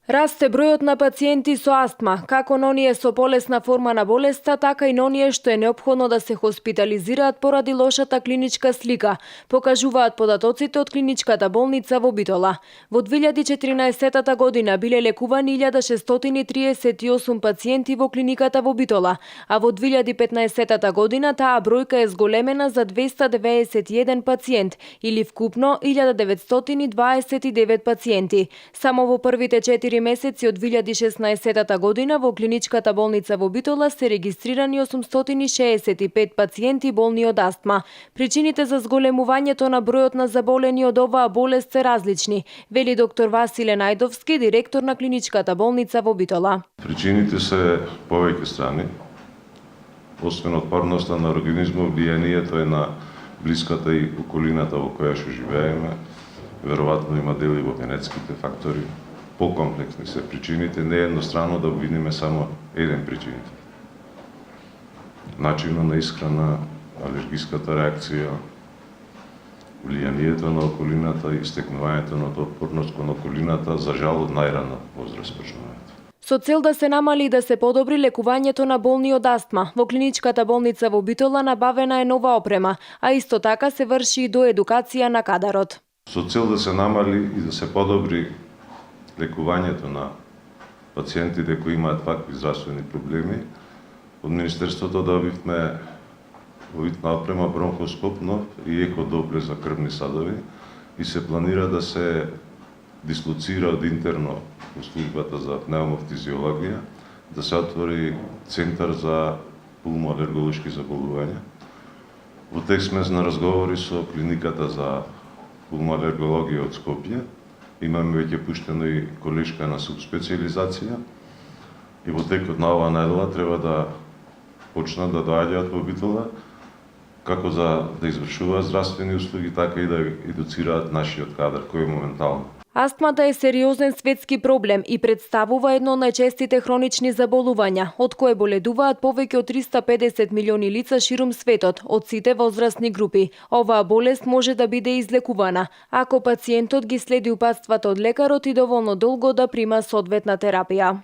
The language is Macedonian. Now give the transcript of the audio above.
Расте бројот на пациенти со астма, како на оние со полесна форма на болеста, така и на оние што е неопходно да се хоспитализираат поради лошата клиничка слика, покажуваат податоците од клиничката болница во Битола. Во 2014 година биле лекувани 1638 пациенти во клиниката во Битола, а во 2015 година таа бројка е зголемена за 291 пациент, или вкупно 1929 пациенти. Само во првите 4 месеци од 2016 година во клиничката болница во Битола се регистрирани 865 пациенти болни од астма. Причините за зголемувањето на бројот на заболени од оваа болест се различни, вели доктор Василе Најдовски, директор на клиничката болница во Битола. Причините се повеќе страни. Освен отпорноста на организмот, влијанието е на блиската и околината во која што живееме. Веројатно има дели во генетските фактори. Покомплексни се причините, не е едностранно да видиме само еден причините. Начинот на исхрана, алергиската реакција, влијанието на околината и стекнувањето на отпорност кон околината, за жал од најрана возраст почнуваат. Со цел да се намали и да се подобри лекувањето на болни од астма, во клиничката болница во Битола набавена е нова опрема, а исто така се врши и доедукација на кадарот. Со цел да се намали и да се подобри лекувањето на пациентите кои имаат вакви здравствени проблеми, од Министерството добивме овидна опрема, бронхоскоп нов и екодоплер за крвни садови и се планира да се дислоцира од интерно во службата за пневмофтизиологија, да се отвори центар за пулмоалерголошки заболувања. Во текст сме на разговори со клиниката за пулмоалергологија од Скопје. Имаме веќе пуштено и колешка на субспециализација и во текот на оваа недела треба да почнат да доаѓаат во Битола како да извршуваат здравствени услуги, така и да едуцираат нашиот кадар кој е моментално. Астмата е сериозен светски проблем и представува едно од најчестите хронични заболувања, од кое боледуваат повеќе од 350 милиони лица ширум светот, од сите возрастни групи. Оваа болест може да биде излекувана, ако пациентот ги следи упатствата од лекарот и доволно долго да прима соодветна терапија.